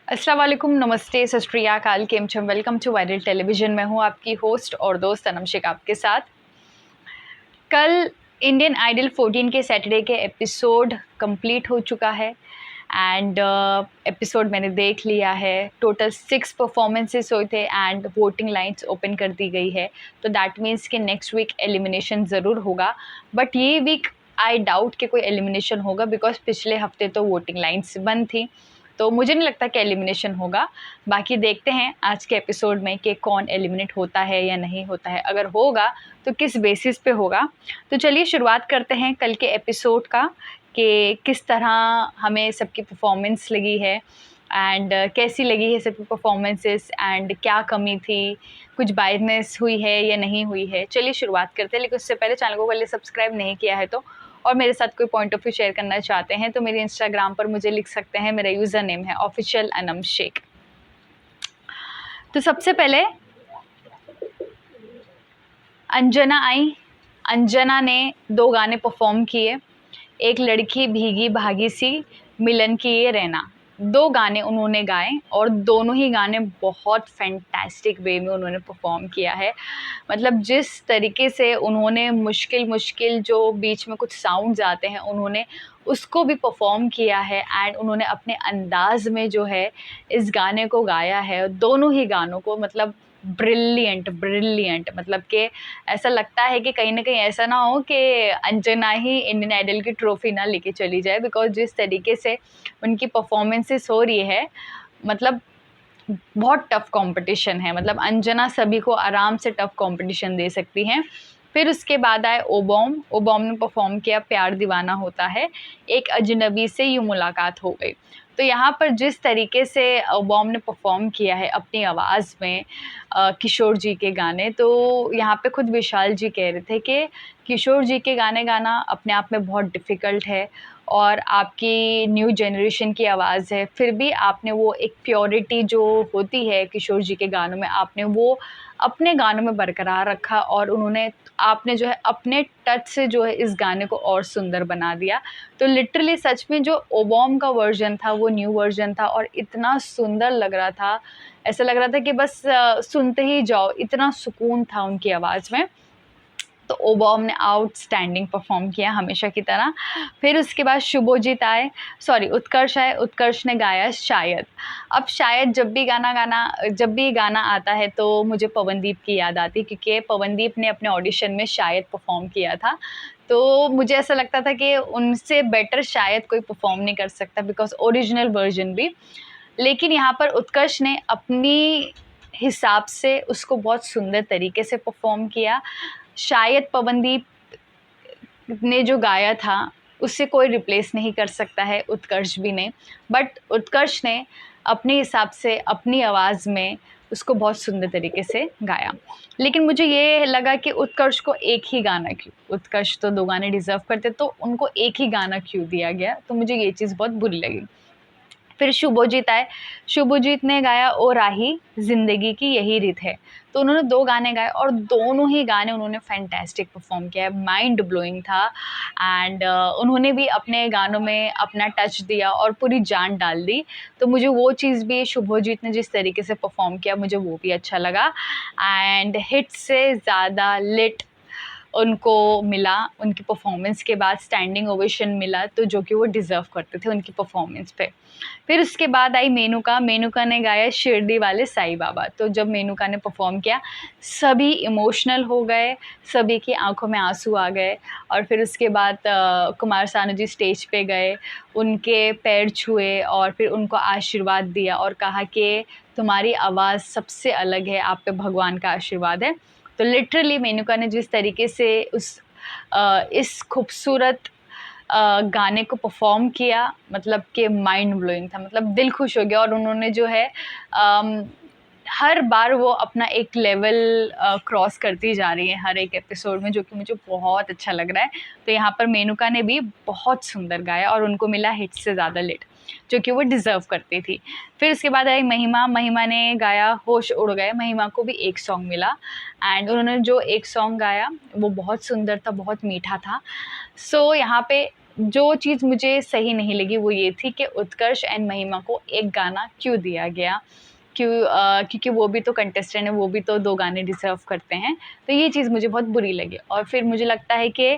अस्सलाम वालेकुम, नमस्ते, सत श्री अकाल, केम छम। Welcome to Viral Television. मैं हूँ आपकी होस्ट और दोस्त अनम शेख आपके साथ। कल इंडियन आइडल 14 के सैटरडे के एपिसोड कंप्लीट हो चुका है एंड एपिसोड मैंने देख लिया है। टोटल 6 परफॉर्मेंसेस हुए थे एंड वोटिंग लाइन्स ओपन कर दी गई है। तो दैट मीन्स कि नेक्स्ट वीक एलिमिनेशन ज़रूर होगा, बट ये वीक आई डाउट कि कोई एलिमिनेशन होगा, बिकॉज पिछले हफ्ते तो वोटिंग लाइन्स बंद थी। तो मुझे नहीं लगता कि एलिमिनेशन होगा। बाकी देखते हैं आज के एपिसोड में कि कौन एलिमिनेट होता है या नहीं होता है। अगर होगा तो किस बेसिस पे होगा। तो चलिए शुरुआत करते हैं कल के एपिसोड का कि किस तरह हमें सबकी परफॉर्मेंस लगी है एंड कैसी लगी है सबकी परफॉर्मेंसेस एंड क्या कमी थी, कुछ बायसनेस हुई है या नहीं हुई है। चलिए शुरुआत करते हैं, लेकिन उससे पहले चैनल को पहले सब्सक्राइब नहीं किया है तो, और मेरे साथ कोई पॉइंट ऑफ व्यू शेयर करना चाहते हैं तो मेरे इंस्टाग्राम पर मुझे लिख सकते हैं। मेरा यूज़र नेम है ऑफिशियल अनम शेख। तो सबसे पहले अंजना आई। अंजना ने 2 गाने परफॉर्म किए। एक लड़की भीगी भागी सी, मिलन की ये रहना। 2 गाने उन्होंने गाए और दोनों ही गाने बहुत फैंटास्टिक वे में उन्होंने परफॉर्म किया है। मतलब जिस तरीके से उन्होंने मुश्किल जो बीच में कुछ साउंड्स आते हैं उन्होंने उसको भी परफॉर्म किया है एंड उन्होंने अपने अंदाज में जो है इस गाने को गाया है। दोनों ही गानों को मतलब ब्रिलियंट मतलब कि ऐसा लगता है कि कहीं ना कहीं ऐसा ना हो कि अंजना ही इंडियन आइडल की ट्रॉफी ना लेके चली जाए, बिकॉज जिस तरीके से उनकी परफॉर्मेंसेस हो रही है मतलब बहुत टफ कंपटीशन है। मतलब अंजना सभी को आराम से टफ कंपटीशन दे सकती हैं। फिर उसके बाद आए ओबॉम। ओबॉम ने परफॉर्म किया प्यार दीवाना होता है, एक अजनबी से यूँ मुलाकात हो गई। तो यहाँ पर जिस तरीके से ओबॉम ने परफॉर्म किया है अपनी आवाज़ में किशोर जी के गाने, तो यहाँ पे खुद विशाल जी कह रहे थे कि किशोर जी के गाने गाना अपने आप में बहुत डिफ़िकल्ट है और आपकी न्यू जनरेशन की आवाज़ है, फिर भी आपने वो एक प्योरिटी जो होती है किशोर जी के गानों में, आपने वो अपने गानों में बरकरार रखा और आपने जो है अपने टच से जो है इस गाने को और सुंदर बना दिया। तो लिटरली सच में जो ओबॉम का वर्जन था वो न्यू वर्जन था और इतना सुंदर लग रहा था, ऐसा लग रहा था कि बस सुनते ही जाओ, इतना सुकून था उनकी आवाज़ में। तो ओबॉम ने आउटस्टैंडिंग परफॉर्म किया हमेशा की तरह। फिर उसके बाद शुभोजीत आए, सॉरी उत्कर्ष आए। उत्कर्ष ने गाया शायद। अब शायद जब भी गाना आता है तो मुझे पवनदीप की याद आती, क्योंकि पवनदीप ने अपने ऑडिशन में शायद परफॉर्म किया था। तो मुझे ऐसा लगता था कि उनसे बेटर शायद कोई परफॉर्म नहीं कर सकता, बिकॉज ओरिजिनल वर्जन भी। लेकिन यहाँ पर उत्कर्ष ने अपनी हिसाब से उसको बहुत सुंदर तरीके से परफॉर्म किया। शायद पवनदीप ने जो गाया था उससे कोई रिप्लेस नहीं कर सकता है, उत्कर्ष भी नहीं। बट उत्कर्ष ने अपने हिसाब से अपनी आवाज़ में उसको बहुत सुंदर तरीके से गाया। लेकिन मुझे ये लगा कि उत्कर्ष को एक ही गाना क्यों, उत्कर्ष तो 2 गाने डिज़र्व करते, तो उनको एक ही गाना क्यों दिया गया, तो मुझे ये चीज़ बहुत बुरी लगी। फिर शुभोजीत आए। शुभोजीत ने गाया ओ राही ज़िंदगी की यही रित है। तो उन्होंने 2 गाने गाए और दोनों ही गाने उन्होंने फैंटास्टिक परफॉर्म किया है, माइंड ब्लोइंग था एंड उन्होंने भी अपने गानों में अपना टच दिया और पूरी जान डाल दी। तो मुझे वो चीज़ भी शुभोजीत ने जिस तरीके से परफॉर्म किया मुझे वो भी अच्छा लगा एंड हिट से ज़्यादा लिट उनको मिला। उनकी परफॉर्मेंस के बाद स्टैंडिंग ओवेशन मिला, तो जो कि वो डिज़र्व करते थे उनकी परफॉर्मेंस पे। फिर उसके बाद आई मेनका। मेनका ने गाया शिरडी वाले साईं बाबा। तो जब मेनका ने परफॉर्म किया सभी इमोशनल हो गए, सभी की आंखों में आंसू आ गए। और फिर उसके बाद कुमार सानू जी स्टेज पे गए, उनके पैर छुए और फिर उनको आशीर्वाद दिया और कहा कि तुम्हारी आवाज़ सबसे अलग है, आप पे भगवान का आशीर्वाद है। तो लिटरली मेनका ने जिस तरीके से इस खूबसूरत गाने को परफॉर्म किया, मतलब कि माइंड ब्लोइंग था, मतलब दिल खुश हो गया। और उन्होंने जो है हर बार वो अपना एक लेवल क्रॉस करती जा रही है हर एक एपिसोड में, जो कि मुझे बहुत अच्छा लग रहा है। तो यहाँ पर मेनका ने भी बहुत सुंदर गाया और उनको मिला हिट से ज़्यादा लिट, जो कि वो डिज़र्व करती थी। फिर उसके बाद आई महिमा। महिमा ने गाया होश उड़ गए। महिमा को भी एक सॉन्ग मिला एंड उन्होंने जो एक सॉन्ग गाया वो बहुत सुंदर था, बहुत मीठा था। सो यहाँ पे जो चीज़ मुझे सही नहीं लगी वो ये थी कि उत्कर्ष एंड महिमा को एक गाना क्यों दिया गया, क्योंकि वो भी तो कंटेस्टेंट है, वो भी तो 2 गाने डिज़र्व करते हैं। तो ये चीज़ मुझे बहुत बुरी लगी और फिर मुझे लगता है कि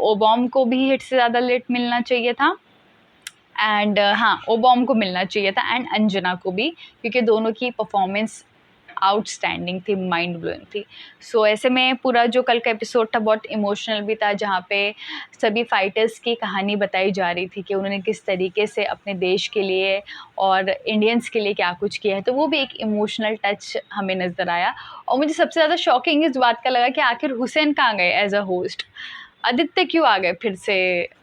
ओबॉम को भी हिट से ज़्यादा लेट मिलना चाहिए था एंड हाँ, ओबॉम को मिलना चाहिए था एंड अंजना को भी, क्योंकि दोनों की परफॉर्मेंस आउटस्टैंडिंग थी, माइंड ब्लोइंग थी। सो ऐसे में पूरा जो कल का एपिसोड था बहुत इमोशनल भी था, जहाँ पे सभी फाइटर्स की कहानी बताई जा रही थी कि उन्होंने किस तरीके से अपने देश के लिए और इंडियंस के लिए क्या कुछ किया है। तो वो भी एक इमोशनल टच हमें नज़र आया और मुझे सबसे ज़्यादा शॉकिंग इस बात का लगा कि आखिर हुसैन कहाँ गए एज अ होस्ट। आदित्य क्यों आ गए फिर से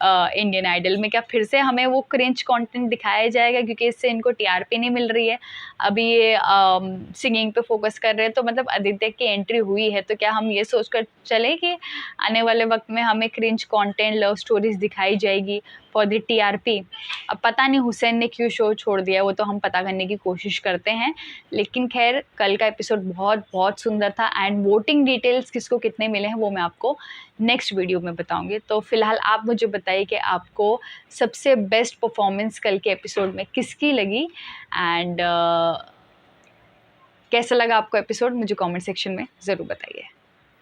इंडियन आइडल में? क्या फिर से हमें वो क्रिंज कंटेंट दिखाया जाएगा, क्योंकि इससे इनको टीआरपी नहीं मिल रही है? अभी ये सिंगिंग पे फोकस कर रहे हैं, तो मतलब आदित्य की एंट्री हुई है तो क्या हम ये सोचकर चले कि आने वाले वक्त में हमें क्रिंज कंटेंट, लव स्टोरीज दिखाई जाएगी फॉर द टीआरपी? अब पता नहीं हुसैन ने क्यों शो छोड़ दिया, वो तो हम पता करने की कोशिश करते हैं। लेकिन खैर, कल का एपिसोड बहुत बहुत सुंदर था एंड वोटिंग डिटेल्स किसको कितने मिले हैं वो मैं आपको नेक्स्ट वीडियो में बताऊंगी। तो फिलहाल आप मुझे बताइए कि आपको सबसे बेस्ट परफॉर्मेंस कल के एपिसोड में किसकी लगी एंड कैसा लगा आपको एपिसोड? मुझे कमेंट सेक्शन में ज़रूर बताइए।